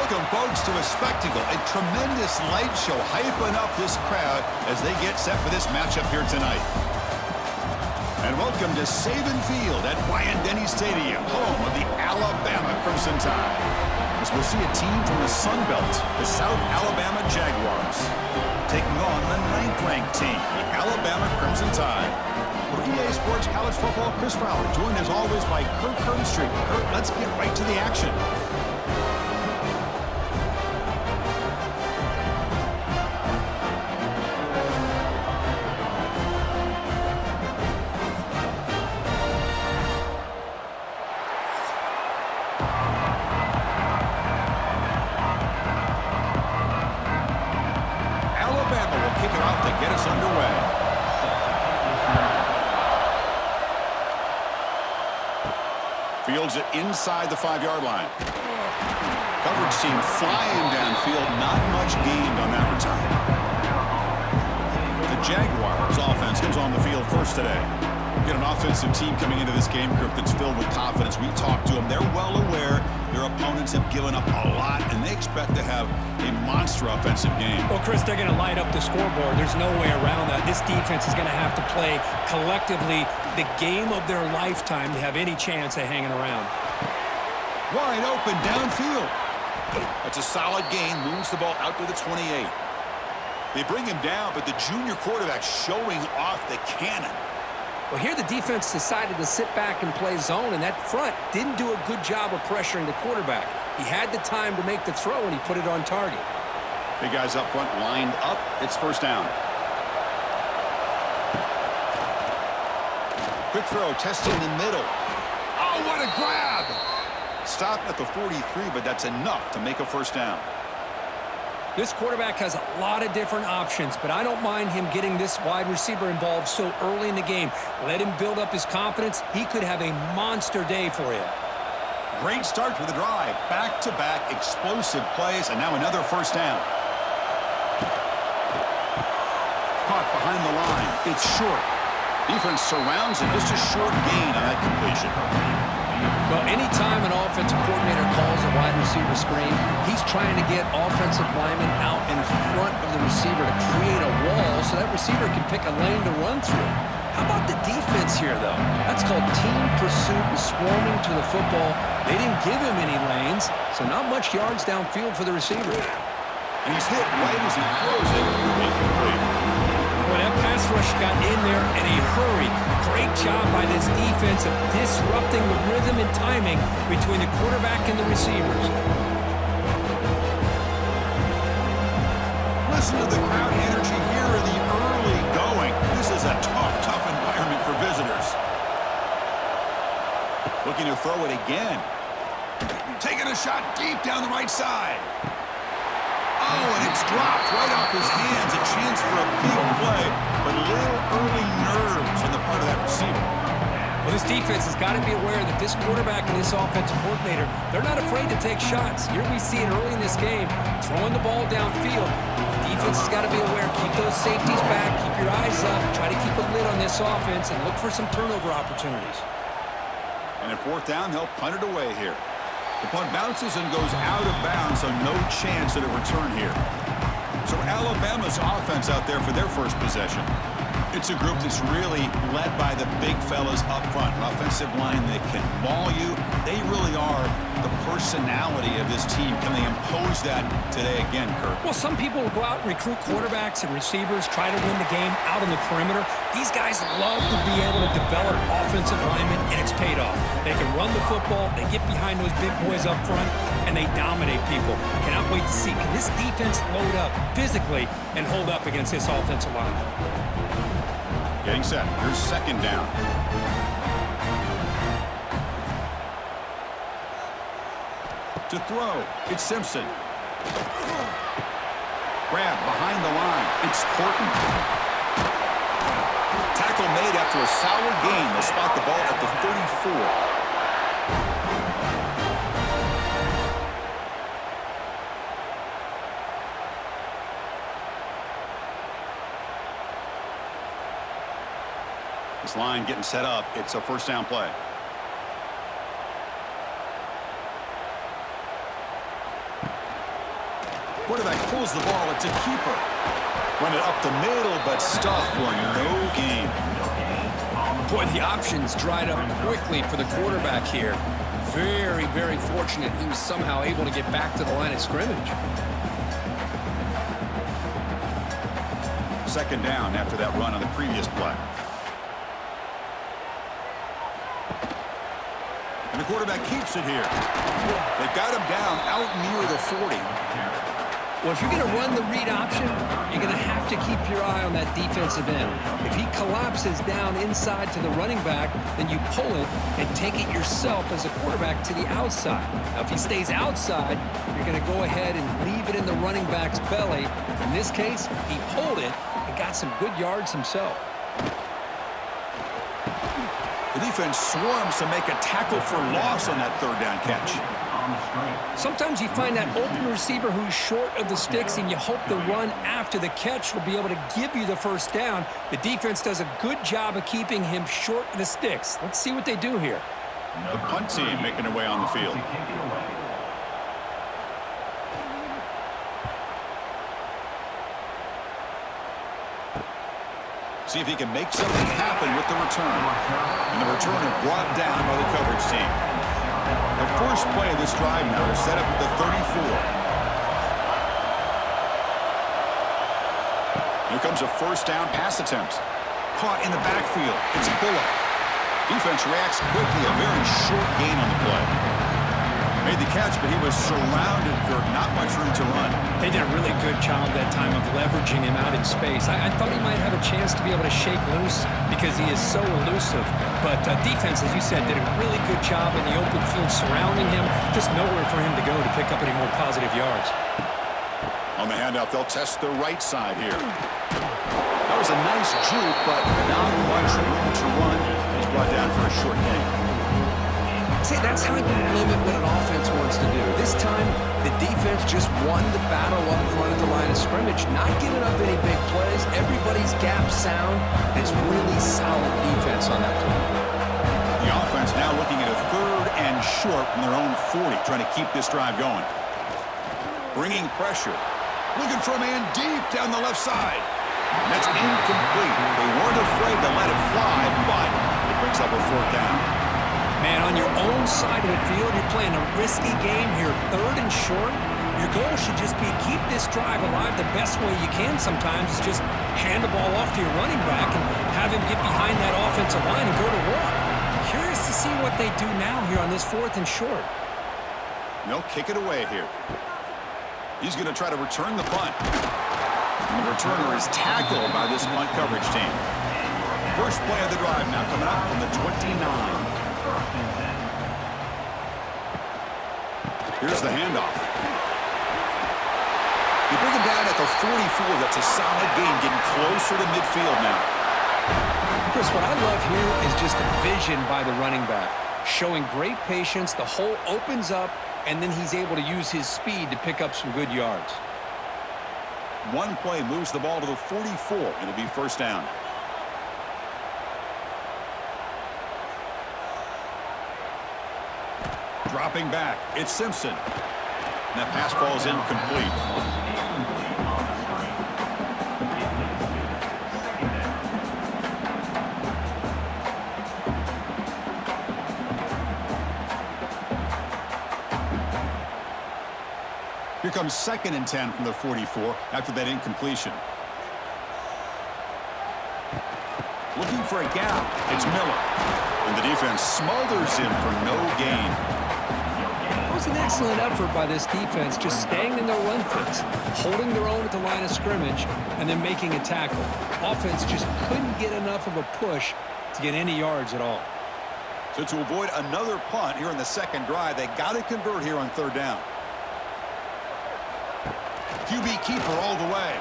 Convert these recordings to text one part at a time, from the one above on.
Welcome, folks, to a spectacle, a tremendous light show hyping up this crowd as they get set for this matchup here tonight. And welcome to Saban Field at Bryant-Denny Stadium, home of the Alabama Crimson Tide. As we'll see a team from the Sun Belt, the South Alabama Jaguars, taking on the 9th-ranked team, the Alabama Crimson Tide. For EA Sports College Football, Chris Fowler, joined as always by Kurt Kernstreet. Kurt, let's get right to the action. Fields it inside the 5-yard line. Coverage team flying downfield. Not much gained on that return. The Jaguars offense comes on the field first today. Get an offensive team coming into this game group that's filled with confidence. We talked to them. They're well aware their opponents have given up a lot, and they expect to have a monster offensive game. Well, Chris, they're going to light up the scoreboard. There's no way around that. This defense is going to have to play collectively the game of their lifetime to have any chance at hanging around. Wide open downfield. That's a solid gain. Moves the ball out to the 28. They bring him down, but the junior quarterback showing off the cannon. Well, here the defense decided to sit back and play zone, and that front didn't do a good job of pressuring the quarterback. He had the time to make the throw, and he put it on target. Big guys up front lined up. It's first down. Quick throw, testing the middle. Oh, what a grab! Stopped at the 43, but that's enough to make a first down. This quarterback has a lot of different options, but I don't mind him getting this wide receiver involved so early in the game. Let him build up his confidence. He could have a monster day for you. Great start to the drive. Back-to-back explosive plays, and now another first down. Caught behind the line. It's short. Defense surrounds him. Just a short gain on that completion. Well, anytime an offensive coordinator calls a wide receiver screen, he's trying to get offensive linemen out in front of the receiver to create a wall so that receiver can pick a lane to run through. How about the defense here, though? That's called team pursuit and swarming to the football. They didn't give him any lanes, so not much yards downfield for the receiver. And he's hit right as he throws it. Incomplete. Well, that pass rush got in there in a hurry. Great job by this defense of disrupting the rhythm and timing between the quarterback and the receivers. Listen to the crowd energy here in the early going. This is a tough environment for visitors. Looking to throw it again. Taking a shot deep down the right side. Oh, and it's dropped right off his hands. A chance for a big play, but a little early nerves on the part of that receiver. Well, this defense has got to be aware that this quarterback and this offensive coordinator, they're not afraid to take shots. Here we see it early in this game, throwing the ball downfield. The defense has got to be aware. Keep those safeties back. Keep your eyes up. Try to keep a lid on this offense and look for some turnover opportunities. And at fourth down, they'll punt it away here. The punt bounces and goes out of bounds, so no chance at a return here. So Alabama's offense out there for their first possession. It's a group that's really led by the big fellas up front. An offensive line that can maul you. They really are the personality of this team. Can they impose that today again, Kurt? Well, some people will go out and recruit quarterbacks and receivers, try to win the game out on the perimeter. These guys love to be able to develop offensive linemen, and it's paid off. They can run the football, they get behind those big boys up front, and they dominate people. Cannot wait to see, can this defense load up physically and hold up against this offensive line? Getting set. Here's second down. To throw, it's Simpson. Grab behind the line. It's Horton. Tackle made after a solid gain. They spot the ball at the 34. This line getting set up. It's a first down play. Quarterback pulls the ball. It's a keeper. Run it up the middle, but stuffed for no gain. Boy, the options dried up quickly for the quarterback here. Very, very fortunate he was somehow able to get back to the line of scrimmage. Second down after that run on the previous play. And the quarterback keeps it here. They've got him down out near the 40. Well, if you're going to run the read option, you're going to have to keep your eye on that defensive end. If he collapses down inside to the running back, then you pull it and take it yourself as a quarterback to the outside. Now, if he stays outside, you're going to go ahead and leave it in the running back's belly. In this case, he pulled it and got some good yards himself. The defense swarms to make a tackle for loss on that third down catch. Sometimes you find that open receiver who's short of the sticks, and you hope the run after the catch will be able to give you the first down. The defense does a good job of keeping him short of the sticks. Let's see what they do here. The punt team making their way on the field. See if he can make something happen with the return. And the returner brought down by the coverage team. The first play of this drive now is set up at the 34. Here comes a first down pass attempt. Caught in the backfield. It's Bullock. Defense reacts quickly. A very short gain on the play. Made the catch, but he was surrounded, Kirk. Not much room to run. They did a really good job that time of leveraging him out in space. I thought he might have a chance to be able to shake loose because he is so elusive. But defense, as you said, did a really good job in the open field surrounding him. Just nowhere for him to go to pick up any more positive yards. On the handoff, they'll test the right side here. That was a nice juke, but not much room to run. He's brought down for a short gain. See, that's how you limit what an offense wants to do. This time, the defense just won the battle up front at the line of scrimmage, not giving up any big plays. Everybody's gap sound. It's really solid defense on that play. The offense now looking at a third and short from their own 40, trying to keep this drive going. Bringing pressure. Looking for a man deep down the left side. And that's incomplete. They weren't afraid to let it fly, but it brings up a fourth down. Man, on your own side of the field, you're playing a risky game here, third and short. Your goal should just be keep this drive alive the best way you can sometimes. Is just hand the ball off to your running back and have him get behind that offensive line and go to work. Curious to see what they do now here on this fourth and short. They'll kick it away here. He's going to try to return the punt. And the returner is tackled by this punt coverage team. First play of the drive now coming up from the 29. Here's the handoff. You bring him down at the 44. That's a solid gain, getting closer to midfield now. Chris, what I love here is just a vision by the running back. Showing great patience, the hole opens up, and then he's able to use his speed to pick up some good yards. One play moves the ball to the 44. It'll be first down. Dropping back, it's Simpson. And that pass falls incomplete. Here comes second and 10 from the 44 after that incompletion. Looking for a gap, it's Miller. And the defense smothers him for no gain. It was an excellent effort by this defense, just staying in their run fits, holding their own at the line of scrimmage, and then making a tackle. Offense just couldn't get enough of a push to get any yards at all. So to avoid another punt here in the second drive, they got to convert here on third down. QB keeper all the way.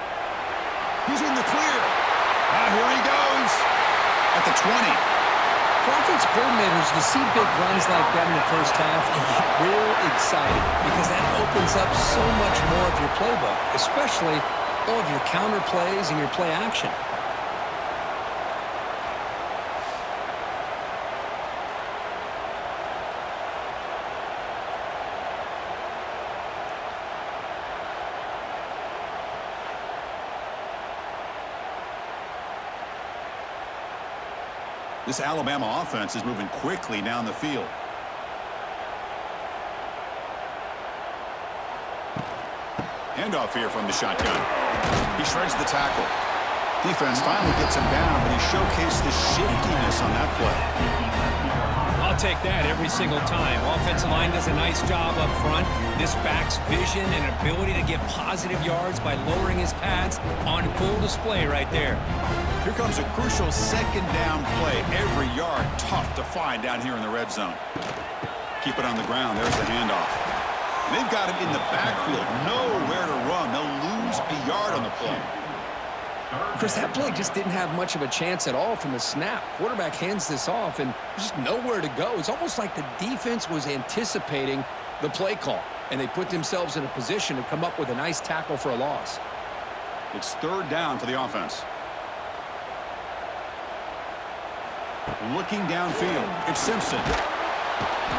He's in the clear. Here he goes at the 20. For offensive coordinators, to see big runs like that in the first half, you get real excited because that opens up so much more of your playbook, especially all of your counter plays and your play action. This Alabama offense is moving quickly down the field. Handoff here from the shotgun. He shreds the tackle. Defense finally gets him down, but he showcased the shiftiness on that play. I'll take that every single time. Offensive line does a nice job up front. This back's vision and ability to get positive yards by lowering his pads on full display right there. Here comes a crucial second down play. Every yard tough to find down here in the red zone. Keep it on the ground. There's the handoff. They've got him in the backfield. Nowhere to run. They'll lose a yard on the play. Chris, that play just didn't have much of a chance at all from the snap. Quarterback hands this off, and there's just nowhere to go. It's almost like the defense was anticipating the play call, and they put themselves in a position to come up with a nice tackle for a loss. It's third down for the offense. Looking downfield, it's Simpson.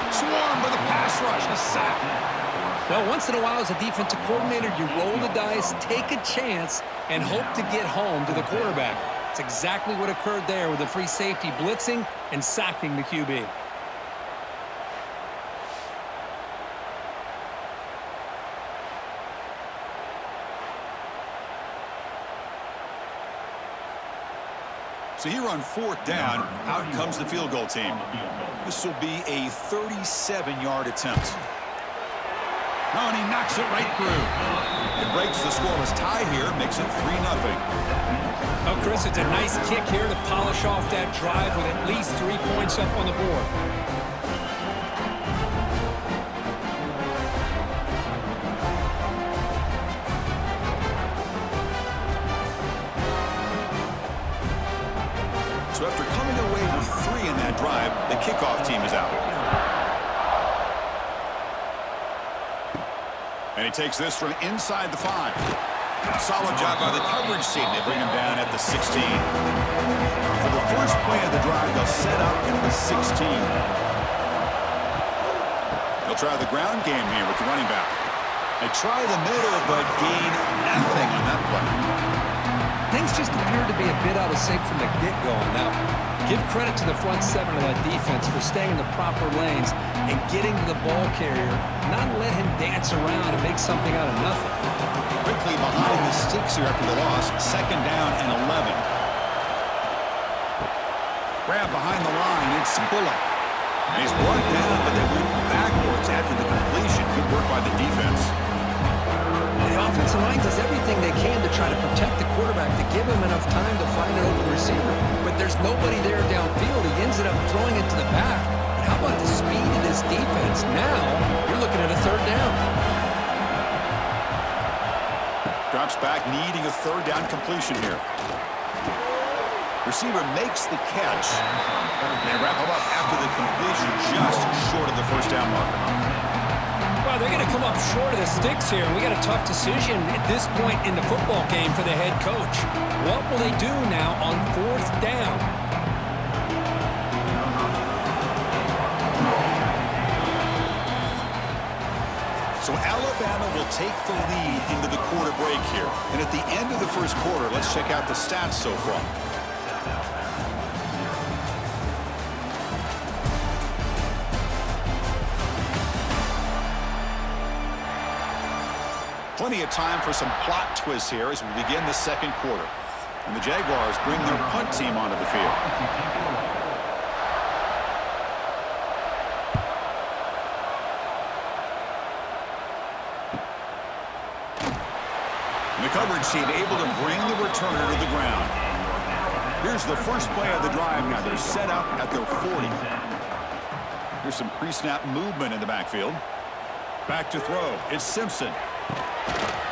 Swarmed by the pass rush, a sack. Well, once in a while as a defensive coordinator, you roll the dice, take a chance, and hope to get home to the quarterback. It's exactly what occurred there with the free safety blitzing and sacking the QB. So here on fourth down, out comes the field goal team. This will be a 37-yard attempt. Oh, and he knocks it right through. It breaks the scoreless tie here, makes it 3-0. Oh, Chris, it's a nice kick here to polish off that drive with at least 3 points up on the board. So after coming away with 3 in that drive, the kickoff team is out. And he takes this from inside the 5. Solid job by the coverage team. They bring him down at the 16. For the first play of the drive, they'll set up at the 16. They'll try the ground game here with the running back. They try the middle, but gain nothing on that play. Things just appeared to be a bit out of sync from the get-go on that one. Give credit to the front 7 of that defense for staying in the proper lanes and getting to the ball carrier, not let him dance around and make something out of nothing. Quickly behind the sticks here after the loss, second down and 11. Grab behind the line, it's Bullock. And he's brought down, but they went backwards after the completion. Good work by the defense. The offensive line does everything they can to try to protect the quarterback to give him enough time to find an open receiver. But there's nobody there downfield. He ends up throwing it to the back. But how about the speed of this defense? Now you're looking at a third down. Drops back, needing a third down completion here. Receiver makes the catch. They wrap him up after the completion, just short of the first down marker. Well, they're going to come up short of the sticks here. We got a tough decision at this point in the football game for the head coach. What will they do now on fourth down? So Alabama will take the lead into the quarter break here. And at the end of the first quarter, let's check out the stats so far. Plenty of time for some plot twists here as we begin the second quarter. And the Jaguars bring their punt team onto the field. And the coverage team able to bring the returner to the ground. Here's the first play of the drive now. They're set up at their 40. Here's some pre-snap movement in the backfield. Back to throw. It's Simpson.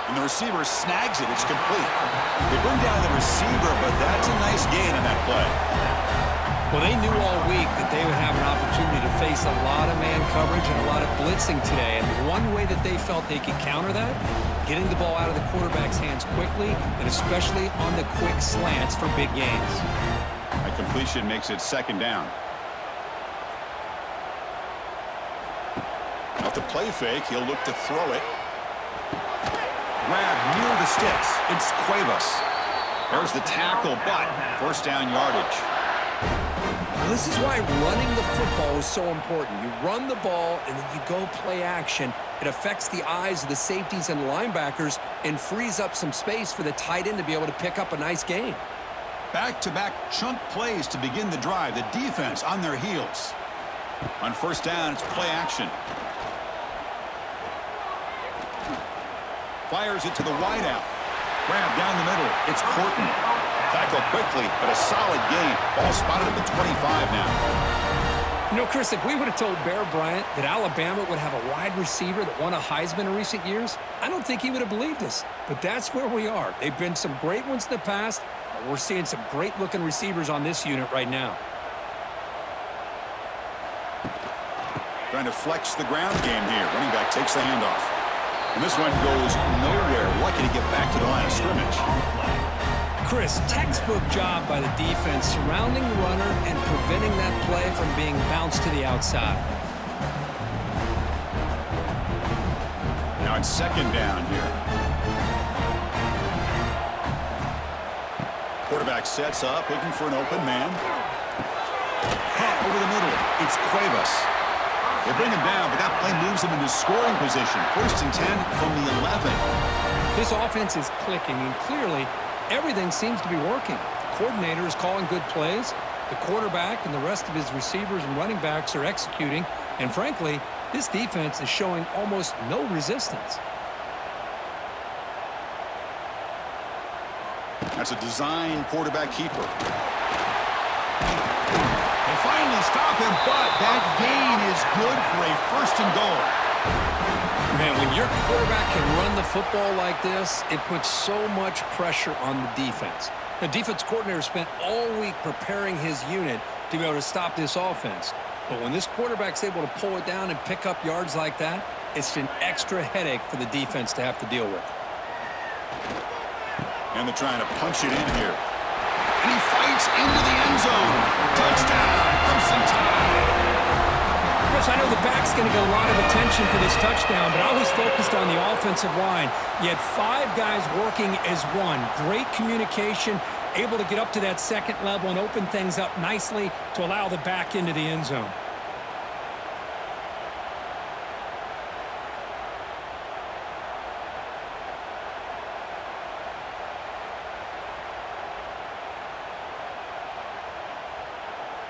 And the receiver snags it. It's complete. They bring down the receiver, but that's a nice gain on that play. Well, they knew all week that they would have an opportunity to face a lot of man coverage and a lot of blitzing today. And one way that they felt they could counter that, getting the ball out of the quarterback's hands quickly, and especially on the quick slants for big gains. A completion makes it second down. Off the play fake, he'll look to throw it. Grab near the sticks. It's Cuevas. There's the tackle, but first down yardage. Well, this is why running the football is so important. You run the ball, and then you go play action. It affects the eyes of the safeties and linebackers and frees up some space for the tight end to be able to pick up a nice gain. Back-to-back chunk plays to begin the drive. The defense on their heels. On first down, it's play action. Fires it to the wideout. Grab down the middle. It's Porton. Tackle quickly, but a solid gain. Ball spotted at the 25 now. You know, Chris, if we would have told Bear Bryant that Alabama would have a wide receiver that won a Heisman in recent years, I don't think he would have believed us. But that's where we are. They've been some great ones in the past. We're seeing some great-looking receivers on this unit right now. Trying to flex the ground game here. Running back takes the handoff. And this one goes nowhere. Lucky to get back to the line of scrimmage. Chris, textbook job by the defense surrounding the runner and preventing that play from being bounced to the outside. Now it's second down here. Quarterback sets up, looking for an open man. Pop over the middle. It's Cuevas. They bring him down, but that play moves him into scoring position. First and 10 from the 11. This offense is clicking, and clearly everything seems to be working. The coordinator is calling good plays. The quarterback and the rest of his receivers and running backs are executing. And frankly, this defense is showing almost no resistance. That's a design quarterback keeper. They finally stop him, but that gain is good for a first and goal. Man, when your quarterback can run the football like this, it puts so much pressure on the defense. The defense coordinator spent all week preparing his unit to be able to stop this offense. But when this quarterback's able to pull it down and pick up yards like that, it's an extra headache for the defense to have to deal with. And they're trying to punch it in here. And he fights into the end zone. Touchdown, Crimson Tide. Chris, I know the back's going to get a lot of attention for this touchdown, but I was focused on the offensive line. You had 5 guys working as one. Great communication, able to get up to that second level and open things up nicely to allow the back into the end zone.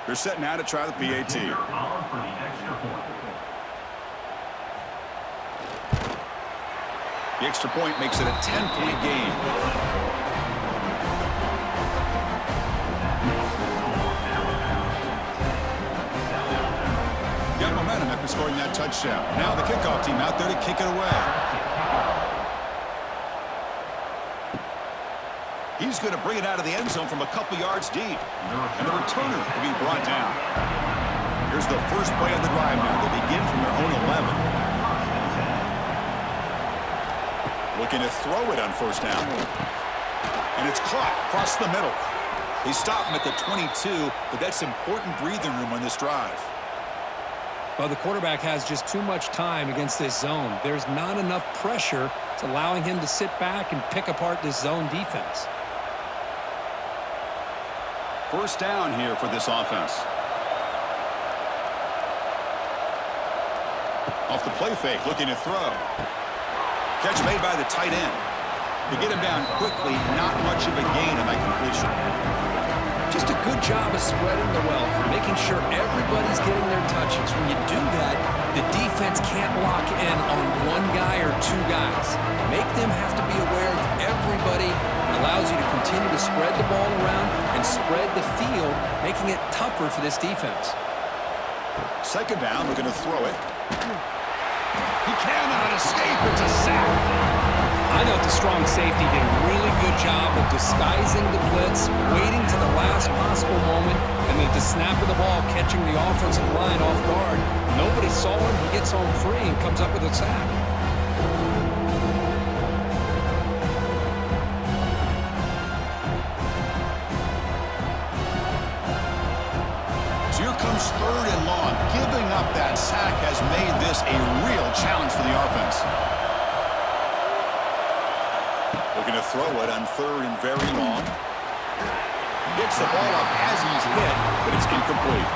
They're set now to try the PAT. The extra point makes it a 10-point game. Got momentum after scoring that touchdown. Now the kickoff team out there to kick it away. He's going to bring it out of the end zone from a couple yards deep. And the returner will be brought down. Here's the first play of the drive now. They begin from their own 11. Looking to throw it on first down. And it's caught across the middle. They stop him at the 22, but that's important breathing room on this drive. Well, the quarterback has just too much time against this zone. There's not enough pressure. It's allowing him to sit back and pick apart this zone defense. First down here for this offense. Off the play fake, looking to throw. Catch made by the tight end. To get him down quickly, not much of a gain on that completion. Just a good job of spreading the wealth, making sure everybody's getting their touches. When you do that, the defense can't lock in on one guy or 2 guys. Make them have to be aware of everybody. It allows you to continue to spread the ball around and spread the field, making it tougher for this defense. Second down, we're going to throw it. He cannot escape. It's a sack. I thought the strong safety did a really good job of disguising the blitz, waiting to the last possible moment, and then at the snap of the ball, catching the offensive line off guard. Nobody saw him. He gets home free and comes up with a sack. So here comes third and long. Giving up that sack has made this a real challenge for the offense. Looking to throw it on third and very long. Gets the ball up as he's hit, but it's incomplete.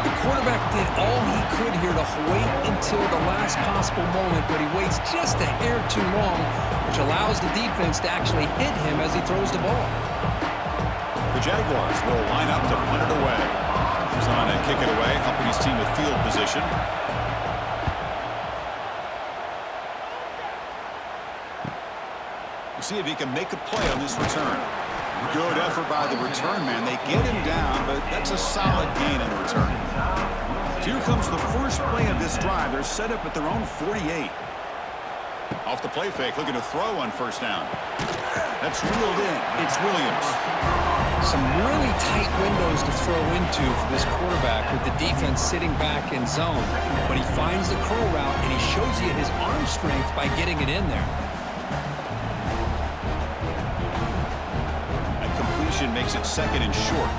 The quarterback did all he could here to wait until the last possible moment, but he waits just a hair too long, which allows the defense to actually hit him as he throws the ball. The Jaguars will line up to punt it away. He's on to kick it away, helping his team with field position. We'll see if he can make a play on this return. Good effort by the return man. They get him down, but that's a solid gain on the return. Here comes the first play of this drive. They're set up at their own 48. Off the play fake, looking to throw on first down. That's reeled in. It's Williams. Some really tight windows to throw into for this quarterback with the defense sitting back in zone. But he finds the curl route, and he shows you his arm strength by getting it in there. That completion makes it second and short.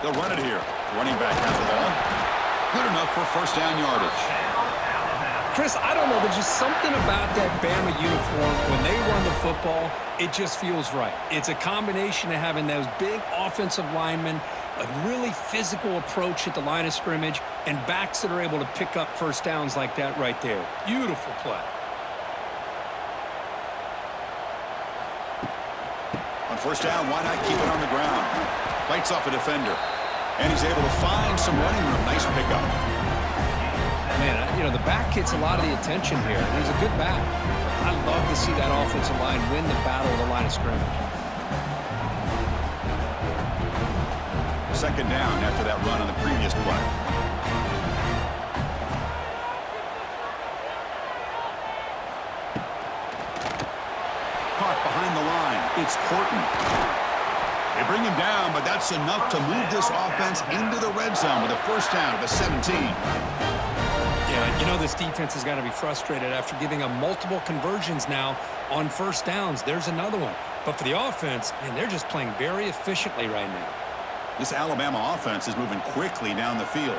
They'll run it here. Running back has the ball. Good enough for first down yardage. Chris, I don't know. There's just something about that Bama uniform. When they run the football, it just feels right. It's a combination of having those big offensive linemen, a really physical approach at the line of scrimmage, and backs that are able to pick up first downs like that right there. Beautiful play. On first down, why not keep it on the ground? Fights off a defender. And he's able to find some running room. Nice pickup. Man, you know, the back gets a lot of the attention here. He's a good back. I love to see that offensive line win the battle of the line of scrimmage. Second down after that run on the previous play. Caught behind the line. It's Horton. They bring him down, but that's enough to move this offense into the red zone with a first down at the 17. Yeah, you know this defense has got to be frustrated after giving up multiple conversions now on first downs. There's another one. But for the offense, man, they're just playing very efficiently right now. This Alabama offense is moving quickly down the field.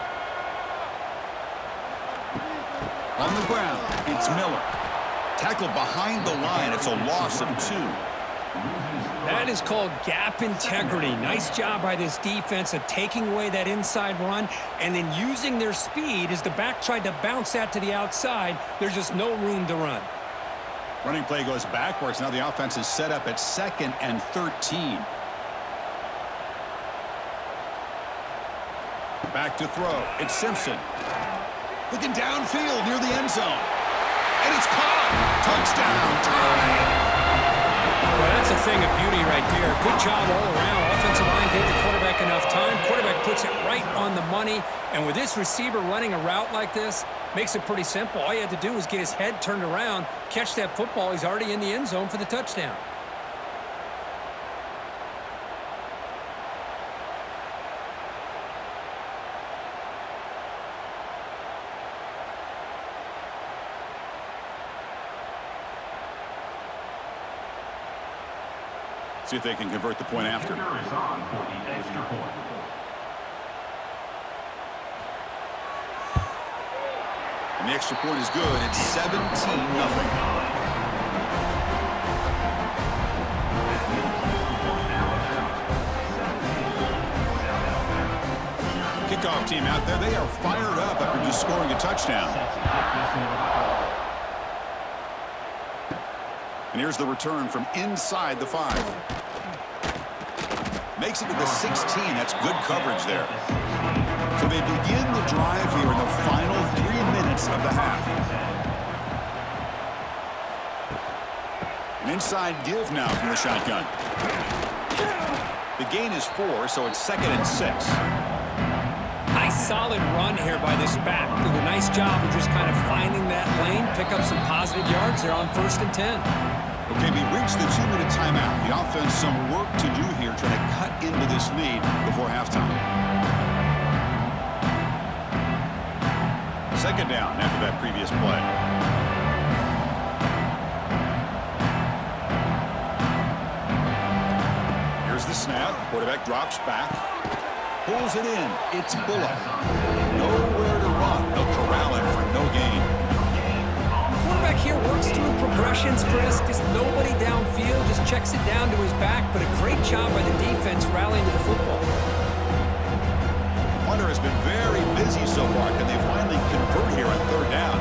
On the ground, it's Miller. Tackled behind the line. It's a loss of 2. That is called gap integrity. Nice job by this defense of taking away that inside run and then using their speed as the back tried to bounce that to the outside. There's just no room to run. Running play goes backwards. Now the offense is set up at 2nd and 13. Back to throw. It's Simpson. Looking downfield near the end zone. And it's caught. Touchdown. Tie. Well, that's a thing of beauty right there. Good job all around. Offensive line gave the quarterback enough time. Quarterback puts it right on the money. And with this receiver running a route like this, makes it pretty simple. All you had to do was get his head turned around, catch that football. He's already in the end zone for the touchdown. See if they can convert the point after. And the extra point is good. It's 17-0. Kickoff team out there. They are fired up after just scoring a touchdown. And here's the return from inside the 5. Makes it to the 16. That's good coverage there. So they begin the drive here in the final 3 minutes of the half. An inside give now from the shotgun. The gain is 4, so it's 2nd and 6. Nice solid run here by this back. Did a nice job of just kind of finding that lane, pick up some positive yards there on 1st and 10. Okay, we reached the 2-minute timeout. The offense some work to do here, trying to cut into this lead before halftime. Second down after that previous play. Here's the snap. Quarterback drops back. Pulls it in. It's Bullock. Nowhere to run. They'll corral him for no gain. quarterback here works through progressions, Chris. Just nobody downfield, just checks it down to his back, but a great job by the defense rallying to the football. Hunter has been very busy so far. Can they finally convert here on third down?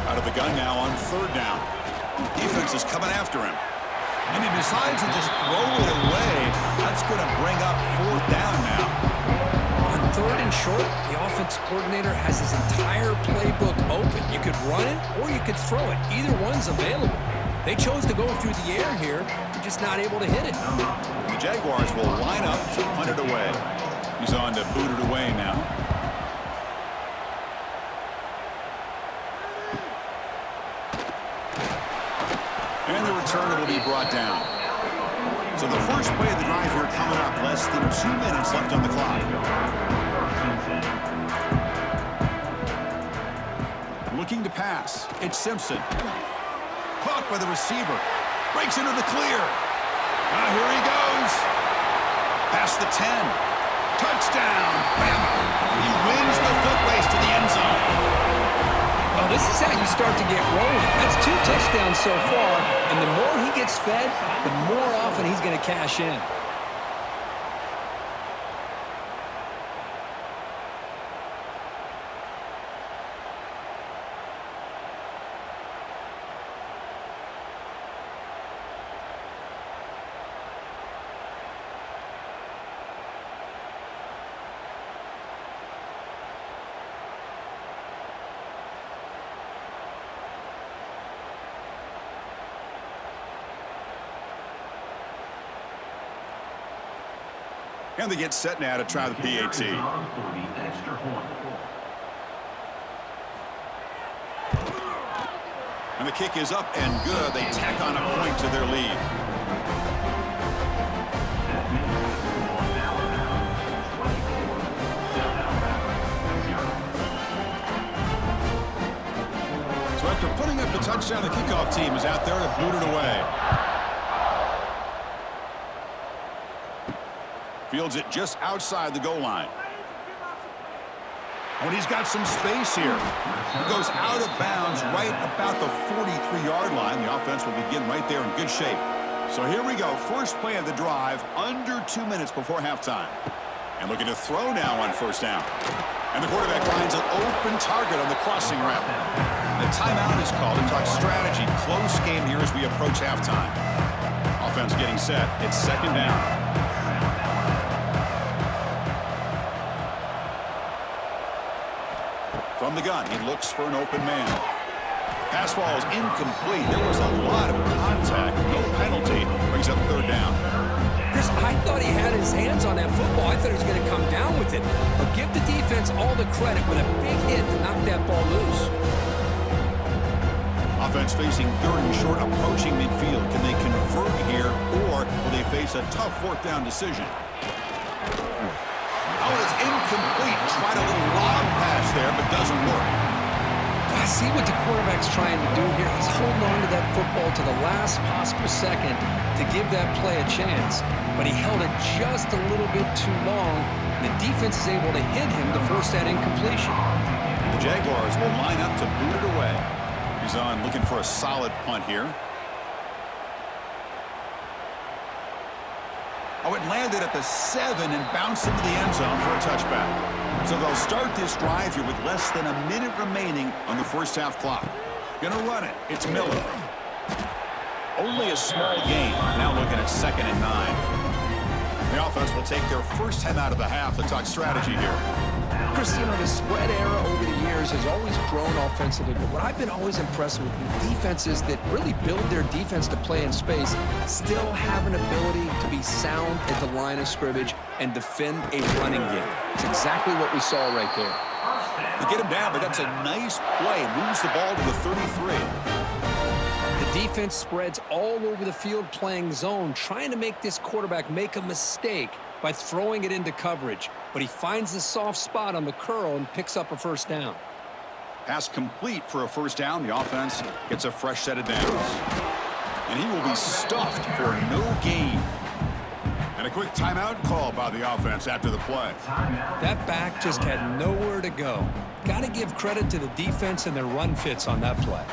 Out of the gun now on third down. Defense is coming after him. And he decides to just throw it away. That's going to bring up fourth down now. On third and short, the offense coordinator has his entire playbook open. You could run it or you could throw it. Either one's available. They chose to go through the air here. They're just not able to hit it. The Jaguars will line up to punt it away. He's on to boot it away now. And the return will be brought down. So the first play of the drive here coming up. Less than 2 minutes left on the clock. Looking to pass. It's Simpson. Caught by the receiver. Breaks into the clear. Here he goes. Past the 10. Touchdown. Bama. He wins the foot race to the end zone. Well, this is how you start to get rolling. That's 2 touchdowns so far, and the more he gets fed, the more often he's going to cash in. And they get set now to try the PAT. And the kick is up and good. They tack on a point to their lead. So after putting up the touchdown, the kickoff team is out there to boot it away. Fields it just outside the goal line. Oh, and he's got some space here. He goes out of bounds right about the 43-yard line. The offense will begin right there in good shape. So here we go. First play of the drive, under 2 minutes before halftime. And looking to throw now on first down. And the quarterback finds an open target on the crossing route. The timeout is called to talk strategy. Close game here as we approach halftime. Offense getting set. It's second down. From the gun, he looks for an open man. Pass ball is incomplete. There was a lot of contact. No penalty. Brings up third down. Chris, I thought he had his hands on that football. I thought he was going to come down with it. But give the defense all the credit with a big hit to knock that ball loose. Offense facing third and short, approaching midfield. Can they convert here, or will they face a tough fourth down decision? Oh, it's incomplete. Tried a little lob pass there, but doesn't work. I see what the quarterback's trying to do here. He's holding on to that football to the last possible second to give that play a chance. But he held it just a little bit too long. The defense is able to hit him to force that incompletion. The Jaguars will line up to boot it away. He's on looking for a solid punt here. Oh, it landed at the 7 and bounced into the end zone for a touchback. So they'll start this drive here with less than a minute remaining on the first half clock. Gonna run it. It's Miller. Only a small gain. Now looking at 2nd and 9. The offense will take their first time out of the half to talk strategy here. Chris, you know, the spread era over the years has always grown offensively, but what I've been always impressed with defenses that really build their defense to play in space still have an ability to be sound at the line of scrimmage and defend a running game. It's exactly what we saw right there. To get him down, but that's a nice play. Moves the ball to the 33. The defense spreads all over the field playing zone, trying to make this quarterback make a mistake by throwing it into coverage. But he finds the soft spot on the curl and picks up a first down. Pass complete for a first down. The offense gets a fresh set of downs. And he will be stuffed for no gain. And a quick timeout call by the offense after the play. That back just had nowhere to go. Got to give credit to the defense and their run fits on that play.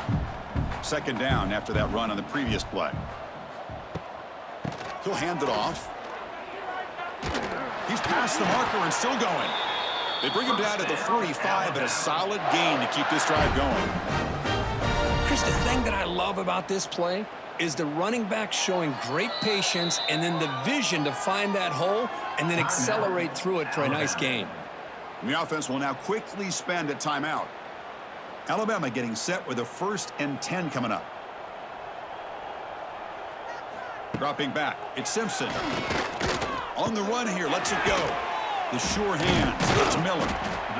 Second down after that run on the previous play. He'll hand it off. He's past the marker and still going. They bring him down to the 45, but a solid gain to keep this drive going. Chris, the thing that I love about this play is the running back showing great patience and then the vision to find that hole and then accelerate through it for a nice gain. The offense will now quickly spend a timeout. Alabama getting set with a 1st and 10 coming up. Dropping back, it's Simpson. On the run here, lets it go. The sure hands, it's Miller.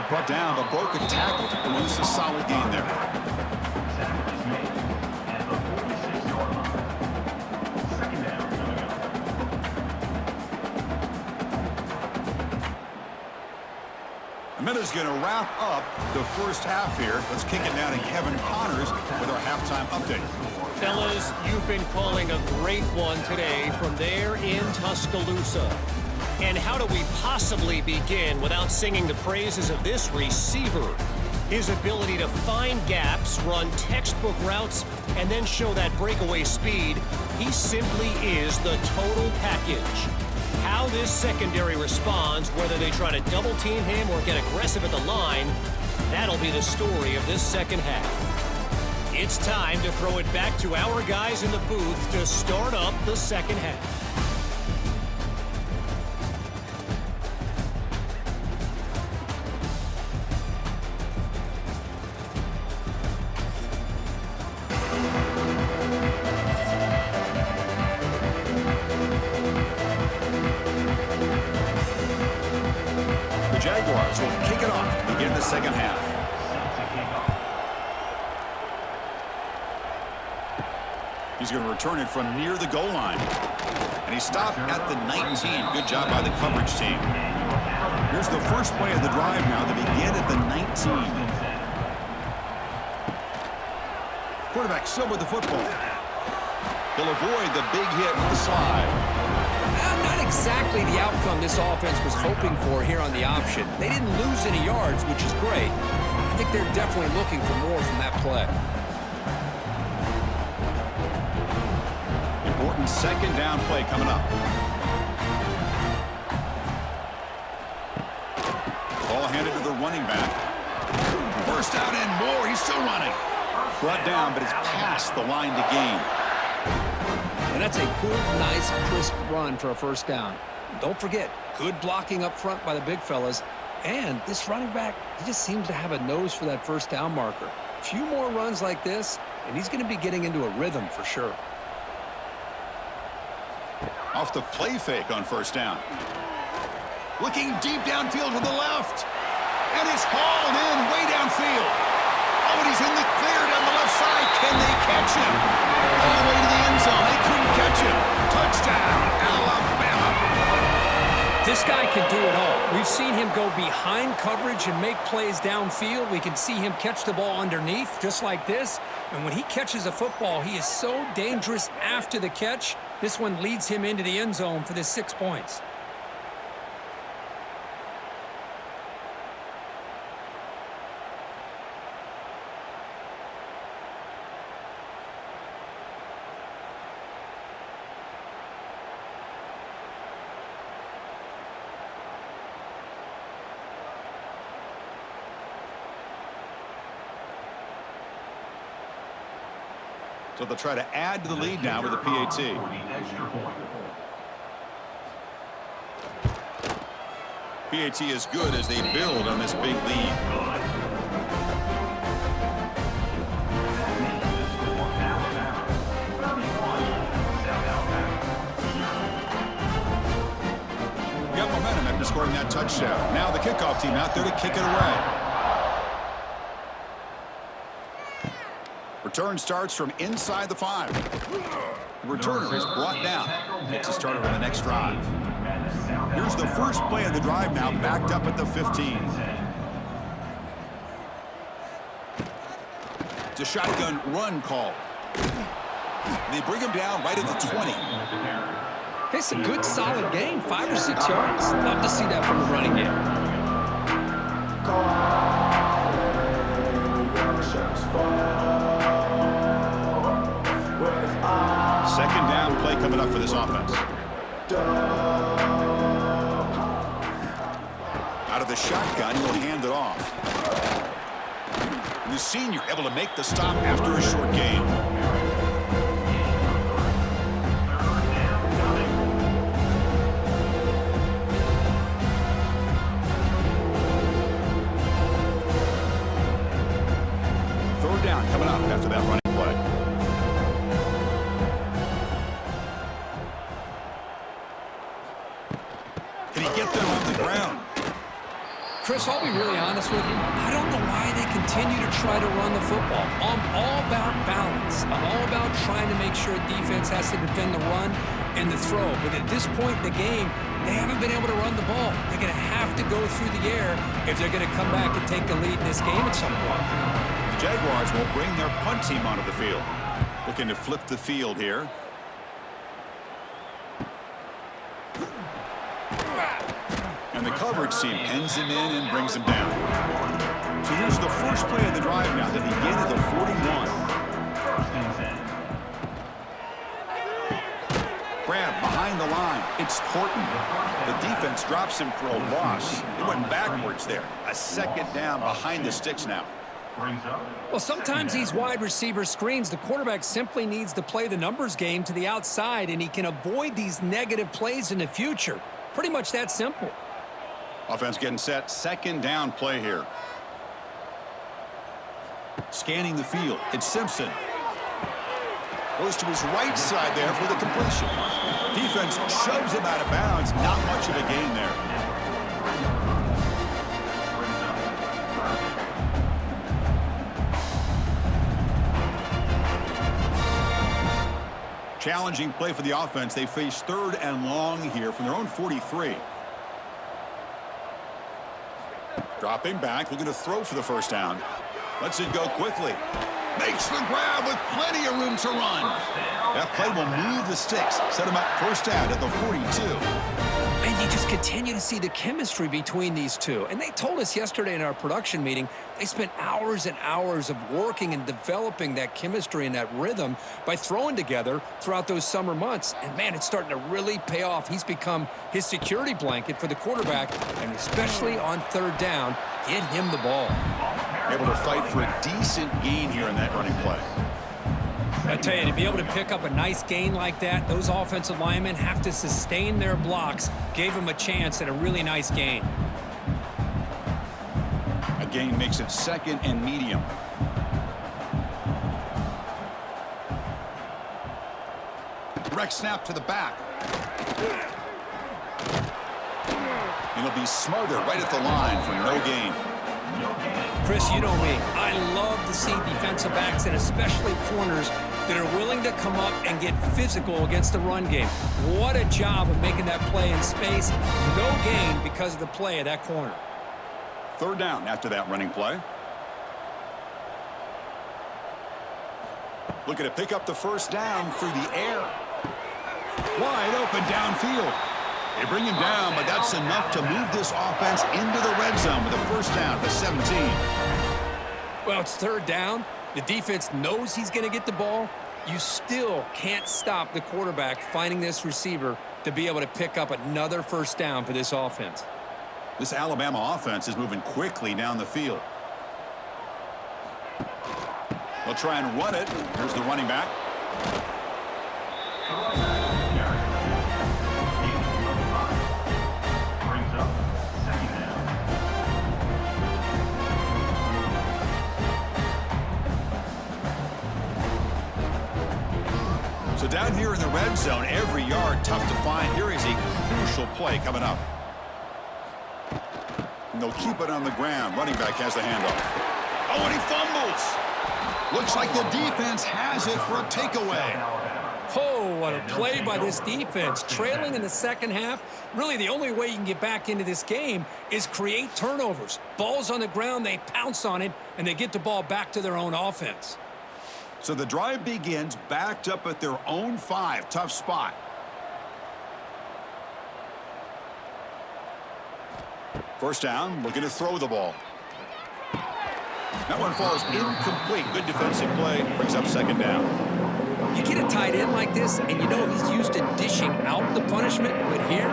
Brought down, but broke a tackle to produce a solid gain there. Miller's going to wrap up the first half here. Let's kick it down to Kevin Connors with our halftime update. Fellas, you've been calling a great one today from there in Tuscaloosa. And how do we possibly begin without singing the praises of this receiver? His ability to find gaps, run textbook routes, and then show that breakaway speed. He simply is the total package. How this secondary responds, whether they try to double team him or get aggressive at the line, that'll be the story of this second half. It's time to throw it back to our guys in the booth to start up the second half. Jaguars will kick it off to begin the second half. He's going to return it from near the goal line. And he stopped at the 19. Good job by the coverage team. Here's the first play of the drive now to begin at the 19. Quarterback still with the football. He'll avoid the big hit with the slide. Not exactly the outcome this offense was hoping for here on the option. They didn't lose any yards, which is great. I think they're definitely looking for more from that play. Important second down play coming up. Ball handed to the running back. First out and more. He's still running. Brought down, but it's past the line to gain. And that's a good, nice, crisp run for a first down. Don't forget, good blocking up front by the big fellas. And this running back, he just seems to have a nose for that first down marker. A few more runs like this, and he's going to be getting into a rhythm for sure. Off the play fake on first down. Looking deep downfield to the left. And it's hauled in way downfield. Oh, and he's in the clear down the left side. Can they catch him? All the way to the end zone. They couldn't catch him. Touchdown, Alabama. This guy can do it all. We've seen him go behind coverage and make plays downfield. We can see him catch the ball underneath, just like this. And when he catches a football, he is so dangerous after the catch. This one leads him into the end zone for the 6 points. So they'll try to add to the lead now with a PAT. PAT is good as they build on this big lead. Got momentum after scoring that touchdown. Now the kickoff team out there to kick it away. Return starts from inside the 5. The returner is brought down. Gets a starter on the next drive. Here's the first play of the drive now, backed up at the 15. It's a shotgun run call. They bring him down right at the 20. It's a good, solid game, 5 or 6 yards. Love to see that from the running game. Second down play coming up for this offense. Out of the shotgun, he'll hand it off. And the senior able to make the stop after a short gain. Third down coming up after that running play. Can he get them on the ground? Chris, I'll be really honest with you. I don't know why they continue to try to run the football. I'm all about balance. I'm all about trying to make sure defense has to defend the run and the throw. But at this point in the game, they haven't been able to run the ball. They're going to have to go through the air if they're going to come back and take the lead in this game at some point. The Jaguars will bring their punt team onto the field. Looking to flip the field here. And the coverage team pens him in and brings him down. So here's the first play of the drive now, the begin of the 41. Grab behind the line. It's Horton. The defense drops him for a loss. It went backwards there. A second down behind the sticks now. Well, sometimes these wide receiver screens, the quarterback simply needs to play the numbers game to the outside, and he can avoid these negative plays in the future. Pretty much that simple. Offense getting set. Second down play here. Scanning the field. It's Simpson. Goes to his right side there for the completion. Defense shoves him out of bounds. Not much of a gain there. Challenging play for the offense. They face third and long here from their own 43. Dropping back, looking to throw for the first down. Lets it go quickly. Makes the grab with plenty of room to run. That play will move the sticks. Set him up first down at the 42. And you just continue to see the chemistry between these two. And they told us yesterday in our production meeting, they spent hours and hours of working and developing that chemistry and that rhythm by throwing together throughout those summer months. And, man, it's starting to really pay off. He's become his security blanket for the quarterback, and especially on third down, get him the ball. Able to fight for a decent gain here in that running play. I tell you, to be able to pick up a nice gain like that, those offensive linemen have to sustain their blocks. Gave him a chance at a really nice gain. A gain makes it second and medium. Direct snap to the back. It'll be smothered right at the line for no gain. Chris, you know me. I love to see defensive backs and especially corners that are willing to come up and get physical against the run game. What a job of making that play in space. No gain because of the play of that corner. Third down after that running play. Looking to pick up the first down through the air. Wide open downfield. They bring him down, but that's enough to move this offense into the red zone with a first down to 17. Well, it's third down. The defense knows he's going to get the ball. You still can't stop the quarterback finding this receiver to be able to pick up another first down for this offense. This Alabama offense is moving quickly down the field. They'll try and run it. Here's the running back. So down here in the red zone, every yard tough to find. Here is a crucial play coming up. And they'll keep it on the ground. Running back has the handoff. Oh, and he fumbles. Looks like the defense has it for a takeaway. Oh, what a play by this defense. Trailing in the second half, really the only way you can get back into this game is create turnovers. Ball's on the ground, they pounce on it, and they get the ball back to their own offense. So the drive begins backed up at their own 5. Tough spot. First down, looking to throw the ball. That one falls incomplete. Good defensive play. Brings up second down. You get a tight end like this, and you know he's used to dishing out the punishment, but here,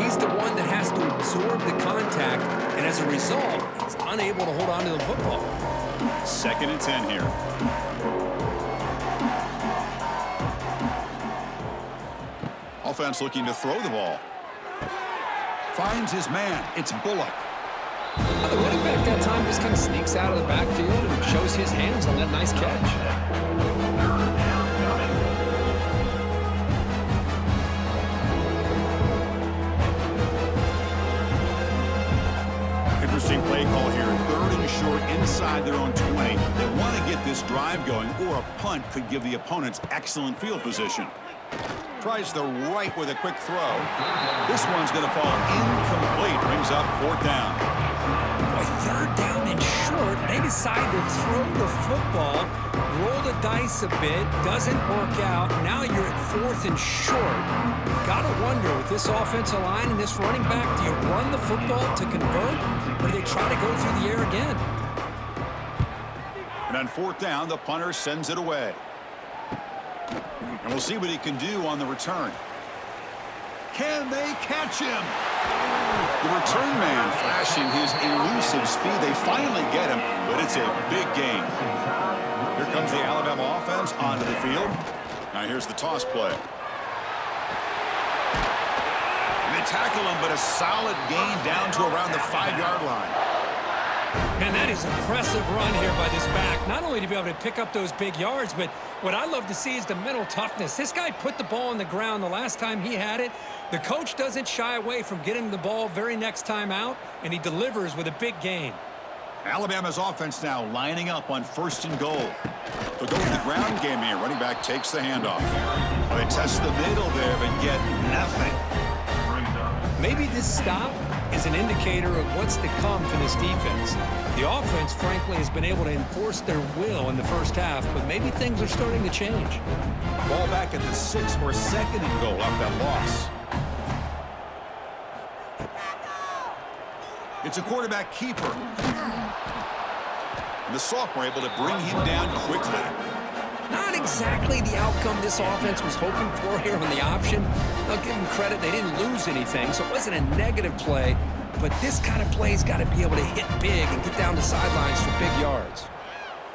he's the one that has to absorb the contact, and as a result, he's unable to hold on to the football. 2nd and 10 here. Offense looking to throw the ball. Finds his man. It's Bullock. The running back that time just kind of sneaks out of the backfield and shows his hands on that nice catch. Interesting play call here. 3rd and short inside their own 20. They want to get this drive going, or a punt could give the opponents excellent field position. Tries the right with a quick throw. This one's going to fall incomplete. Brings up 4th down. Boy, 3rd down and short. They decide to throw the football, roll the dice a bit, doesn't work out. Now you're at 4th and short. Got to wonder, with this offensive line and this running back, do you run the football to convert, or do they try to go through the air again? And on 4th down, the punter sends it away. And we'll see what he can do on the return. Can they catch him? The return man flashing his elusive speed. They finally get him, but it's a big gain. Here comes the Alabama offense onto the field. Now here's the toss play. And they tackle him, but a solid gain down to around the 5-yard line. Man, that is impressive run here by this back. Not only to be able to pick up those big yards, but what I love to see is the mental toughness. This guy put the ball on the ground the last time he had it. The coach doesn't shy away from getting the ball very next time out, and he delivers with a big gain. Alabama's offense now lining up on 1st and goal. They'll go with the ground game here. Running back takes the handoff. Well, they test the middle there, but get nothing. Maybe this stop is an indicator of what's to come for this defense. The offense, frankly, has been able to enforce their will in the first half, but maybe things are starting to change. Ball back at the 6 for 2nd and goal off that loss. It's a quarterback keeper. And the sophomore able to bring him down quickly. Not exactly the outcome this offense was hoping for here on the option. I'll give them credit, they didn't lose anything, so it wasn't a negative play. But this kind of play's got to be able to hit big and get down the sidelines for big yards.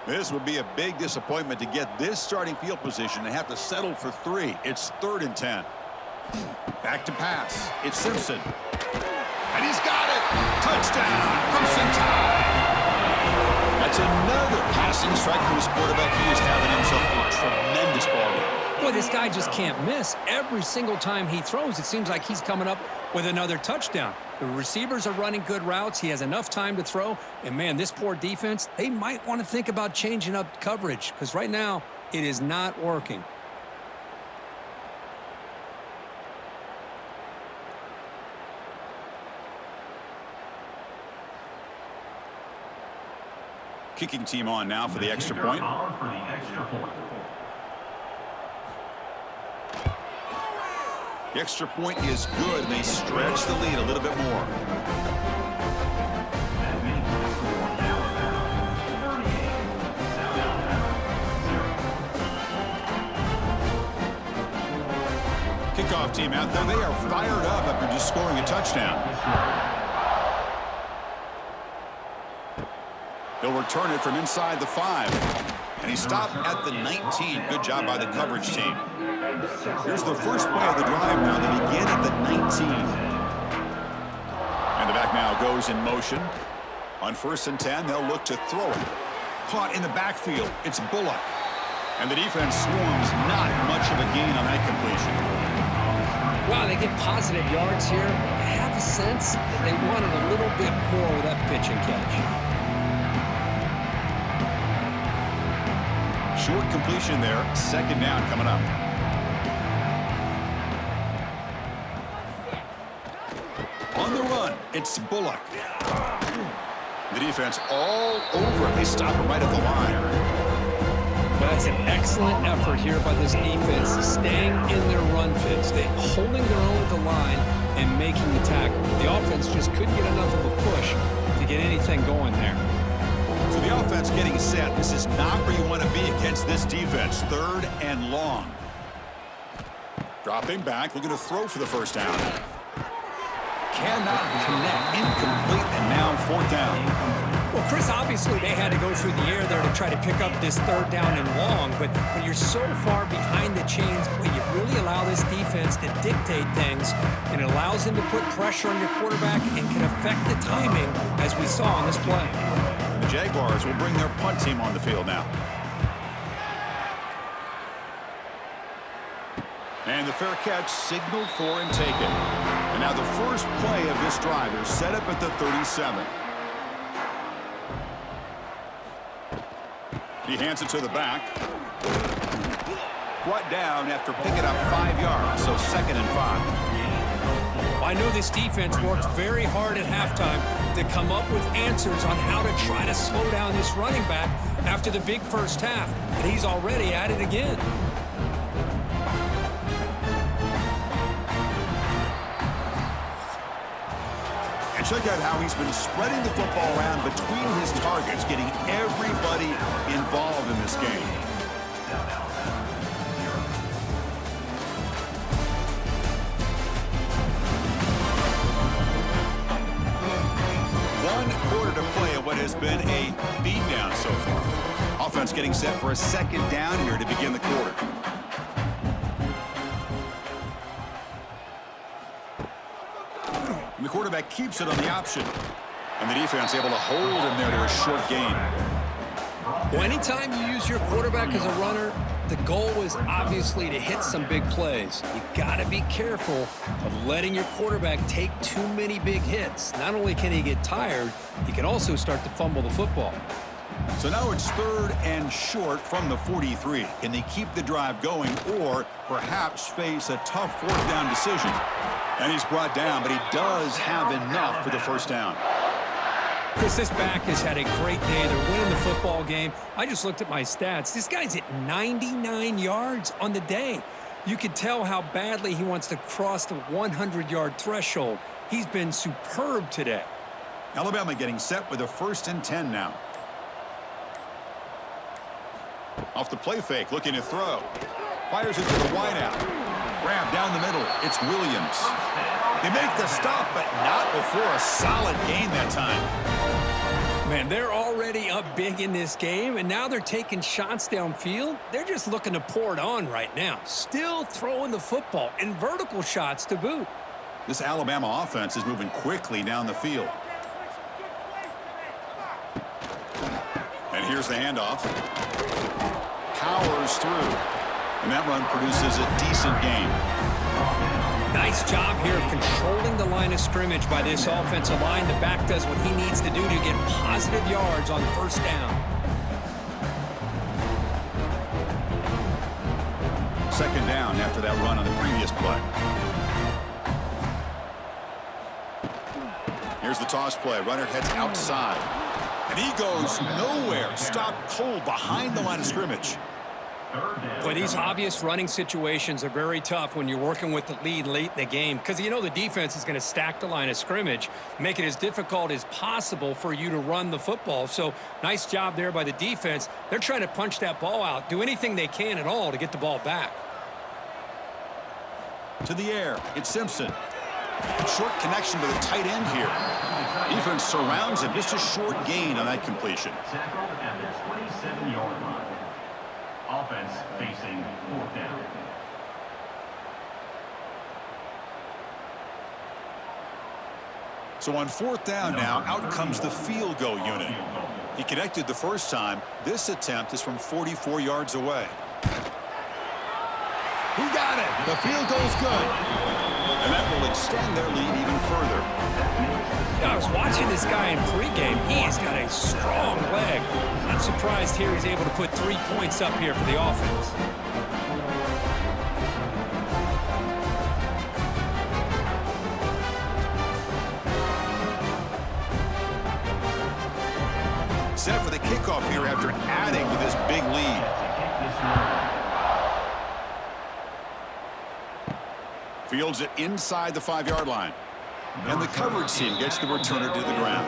This would be a big disappointment to get this starting field position and have to settle for 3. It's 3rd and 10. Back to pass. It's Simpson. And he's got it. Touchdown. Crimson Tide. That's another passing strike for his quarterback. He is having himself a tremendous ball game. Boy, this guy just can't miss. Every single time he throws, it seems like he's coming up with another touchdown. The receivers are running good routes. He has enough time to throw. And, man, this poor defense, they might want to think about changing up coverage because right now it is not working. Kicking team on now for the extra point. The extra point is good, and they stretch the lead a little bit more. Kickoff team out there. They are fired up after just scoring a touchdown. They'll return it from inside the 5. And he stopped at the 19. Good job by the coverage team. Here's the first play of the drive now. They begin at the 19. And the back now goes in motion. On 1st and 10, they'll look to throw it. Caught in the backfield. It's Bullock. And the defense swarms. Not much of a gain on that completion. Wow, they get positive yards here. I have a sense that they wanted a little bit more with that pitch and catch. Short completion there. 2nd down coming up. On the run, it's Bullock. The defense all over it. They stop him right at the line. That's an excellent effort here by this defense, staying in their run fits. They're holding their own at the line, and making the tackle. The offense just couldn't get enough of a push to get anything going there. So the offense getting set. This is not where you want to be against this defense. 3rd and long. Dropping back, looking to throw for the first down. Cannot connect, incomplete, and now 4th down. Well, Chris, obviously they had to go through the air there to try to pick up this 3rd down and long, but when you're so far behind the chains, boy, you really allow this defense to dictate things, and it allows them to put pressure on your quarterback and can affect the timing, as we saw on this play. The Jaguars will bring their punt team on the field now. And the fair catch signaled for and taken. And now the first play of this drive is set up at the 37. He hands it to the back. Brought down after picking up 5 yards, so 2nd and 5. I know this defense worked very hard at halftime to come up with answers on how to try to slow down this running back after the big first half, and he's already at it again. Check out how he's been spreading the football around between his targets, getting everybody involved in this game. One quarter to play at what has been a beatdown so far. Offense getting set for a 2nd down here to begin the quarter. The quarterback keeps it on the option. And the defense able to hold him there to a short gain. Well, anytime you use your quarterback as a runner, the goal is obviously to hit some big plays. You got to be careful of letting your quarterback take too many big hits. Not only can he get tired, he can also start to fumble the football. So now it's 3rd and short from the 43. Can they keep the drive going or perhaps face a tough 4th down decision? And he's brought down, but he does have enough for the first down. Chris, this back has had a great day. They're winning the football game. I just looked at my stats. This guy's at 99 yards on the day. You could tell how badly he wants to cross the 100-yard threshold. He's been superb today. Alabama getting set with a 1st and 10 now. Off the play fake, looking to throw. Fires it to the wideout. Grab down the middle. It's Williams. They make the stop, but not before a solid gain that time. Man, they're already up big in this game, and now they're taking shots downfield. They're just looking to pour it on right now. Still throwing the football, and vertical shots to boot. This Alabama offense is moving quickly down the field. And here's the handoff. Powers through. And that run produces a decent gain. Nice job here of controlling the line of scrimmage by this offensive line. The back does what he needs to do to get positive yards on 1st down. 2nd down after that run on the previous play. Here's the toss play. Runner heads outside. And he goes nowhere. Stopped cold behind the line of scrimmage. Boy, these obvious running situations are very tough when you're working with the lead late in the game because you know the defense is going to stack the line of scrimmage, make it as difficult as possible for you to run the football. So nice job there by the defense. They're trying to punch that ball out, do anything they can at all to get the ball back. To the air, it's Simpson. Short connection to the tight end here. Defense surrounds him. Just a short gain on that completion. Tackled at the 27-yard line. Offense facing 4th down. So on 4th down now, out comes the field goal unit. He connected the first time. This attempt is from 44 yards away. He got it. The field goal's good. And that will extend their lead even further. I was watching this guy in pregame. He's got a strong leg. Not surprised here he's able to put 3 points up here for the offense. Set for the kickoff here after adding to this big lead. Fields it inside the 5-yard line. And the coverage team gets the returner to the ground.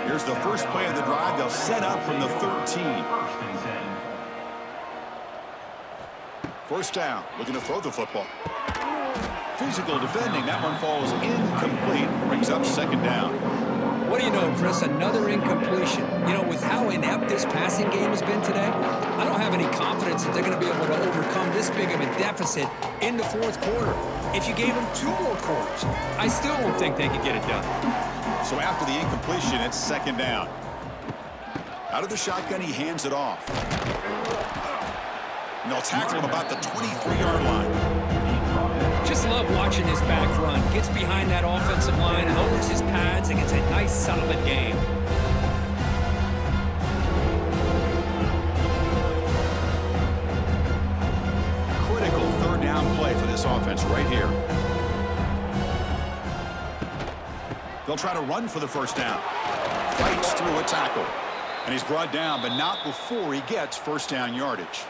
Here's the first play of the drive. They'll set up from the 13. First down, looking to throw the football. Physical defending. That one falls incomplete. Brings up second down. What do you know, Chris? Another incompletion. You know, with how inept this passing game has been today, I don't have any confidence that they're going to be able to overcome this big of a deficit in the fourth quarter. If you gave them 2 more quarters, I still don't think they could get it done. So after the incompletion, it's second down. Out of the shotgun, he hands it off. And they'll tackle him about the 23-yard line. Just love watching his back run. Gets behind that offensive line, lowers his pads, and gets a nice, solid game. Critical third down play for this offense right here. They'll try to run for the first down. Fights through a tackle. And he's brought down, but not before he gets first down yardage.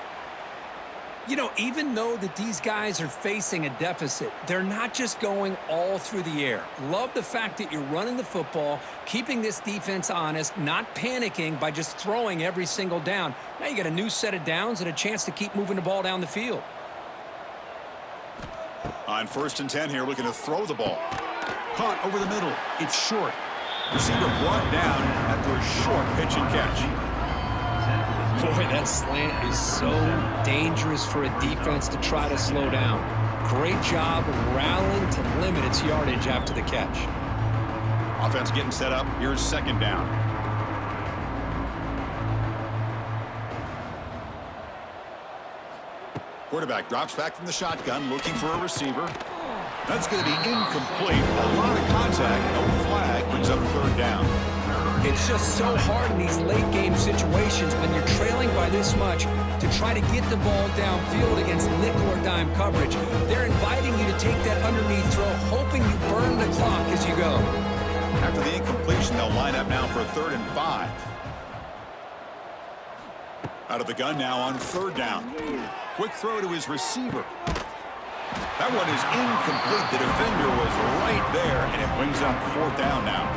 You know, even though that these guys are facing a deficit, they're not just going all through the air. Love the fact that you're running the football, keeping this defense honest, not panicking by just throwing every single down. Now you got a new set of downs and a chance to keep moving the ball down the field. On 1st and 10 here, looking to throw the ball. Caught over the middle. It's short. Receiver brought down after a short pitch and catch. Boy, that slant is so dangerous for a defense to try to slow down. Great job rallying to limit its yardage after the catch. Offense getting set up. Here's second down. Quarterback drops back from the shotgun, looking for a receiver. That's going to be incomplete. A lot of contact. No flag. Brings up third down. It's just so hard in these late-game situations when you're trailing by this much to try to get the ball downfield against nickel or dime coverage. They're inviting you to take that underneath throw, hoping you burn the clock as you go. After the incompletion, they'll line up now for 3rd and 5. Out of the gun now on 3rd down. Quick throw to his receiver. That one is incomplete. The defender was right there, and it brings up 4th down now.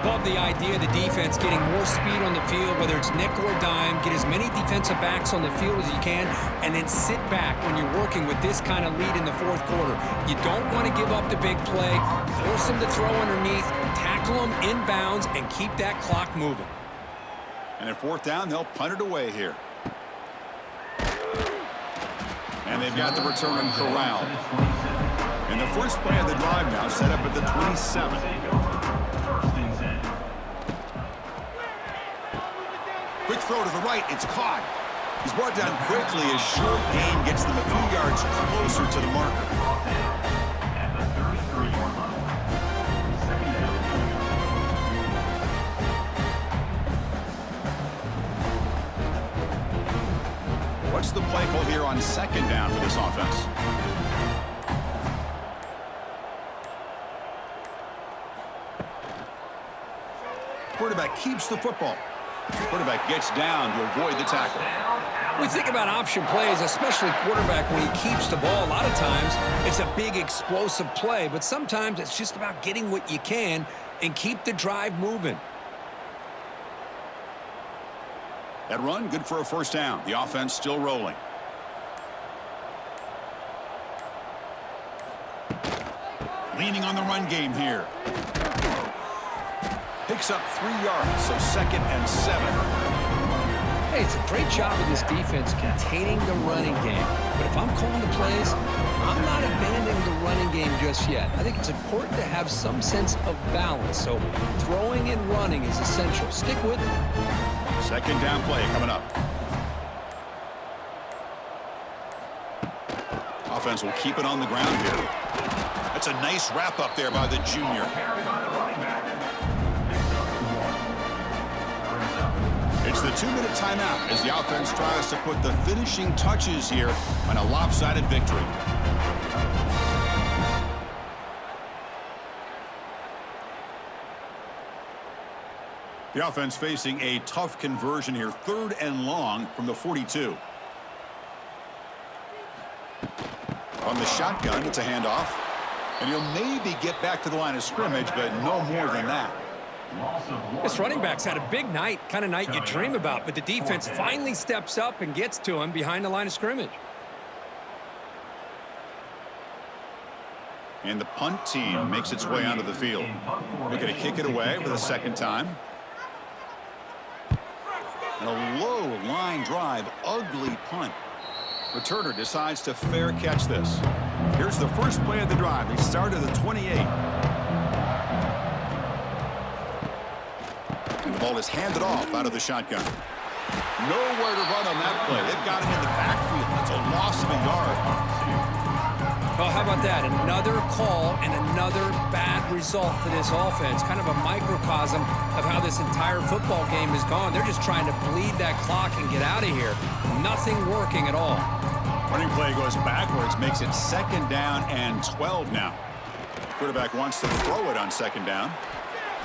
Love the idea of the defense getting more speed on the field, whether it's nickel or dime, get as many defensive backs on the field as you can, and then sit back when you're working with this kind of lead in the fourth quarter. You don't want to give up the big play, force them to throw underneath, tackle them inbounds, and keep that clock moving. And at 4th down, they'll punt it away here. And they've got the return corralled. And the first play of the drive now set up at the 27. Quick throw to the right. It's caught. He's brought down quickly. A short gain gets them a few yards closer to the marker. At the 33-yard line. Second down. What's the play call here on second down for this offense? Quarterback keeps the football. Quarterback gets down to avoid the tackle. We think about option plays, especially quarterback when he keeps the ball. A lot of times it's a big explosive play, but sometimes it's just about getting what you can and keep the drive moving. That run, good for a first down. The offense still rolling. Leaning on the run game here. Picks up 3 yards, so 2nd and 7. Hey, it's a great job of this defense containing the running game. But if I'm calling the plays, I'm not abandoning the running game just yet. I think it's important to have some sense of balance. So throwing and running is essential. Stick with it. Second down play coming up. Offense will keep it on the ground here. That's a nice wrap up there by the junior. It's the 2-minute timeout as the offense tries to put the finishing touches here on a lopsided victory. The offense facing a tough conversion here. 3rd and long from the 42. On From the shotgun, it's a handoff. And he'll maybe get back to the line of scrimmage, but no more than that. This running back's had a big night, kind of night you dream about, but the defense finally steps up and gets to him behind the line of scrimmage. And the punt team makes its way onto the field. Looking to kick it away for the second time. And a low line drive, ugly punt. Returner decides to fair catch this. Here's the first play of the drive. They start at the 28. And the ball is handed off out of the shotgun. Nowhere to run on that play. They've got him in the backfield. That's a loss of a yard. Well, how about that? Another call and another bad result for this offense. Kind of a microcosm of how this entire football game has gone. They're just trying to bleed that clock and get out of here. Nothing working at all. Running play goes backwards, makes it 2nd down and 12 now. Quarterback wants to throw it on 2nd down.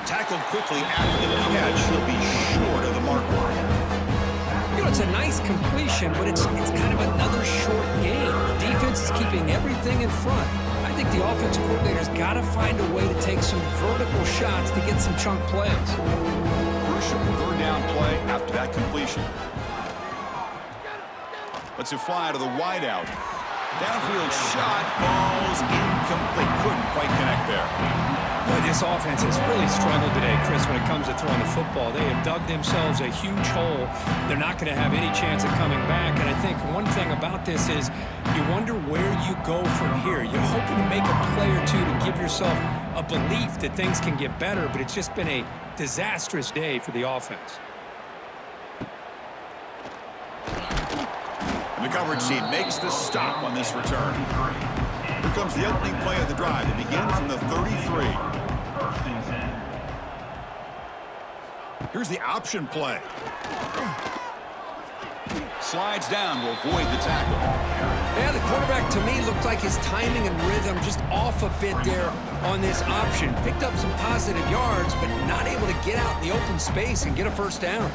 Tackled quickly after the catch. He'll be short of the mark line. You know, it's a nice completion, but it's kind of another short game. The defense is keeping everything in front. I think the offensive coordinator's got to find a way to take some vertical shots to get some chunk plays. Crucial 3rd down play after that completion. Lets it fly to the wideout. Downfield shot falls incomplete. Couldn't quite connect there. Boy, this offense has really struggled today, Chris, when it comes to throwing the football. They have dug themselves a huge hole. They're not going to have any chance of coming back. And I think one thing about this is you wonder where you go from here. You're hoping to make a play or two to give yourself a belief that things can get better, but it's just been a disastrous day for the offense. And the coverage team makes the stop on this return. Here comes the opening play of the drive. It begins from the 33. Here's the option play. Slides down to avoid the tackle. Yeah, the quarterback, to me, looked like his timing and rhythm just off a bit there on this option. Picked up some positive yards, but not able to get out in the open space and get a 1st down.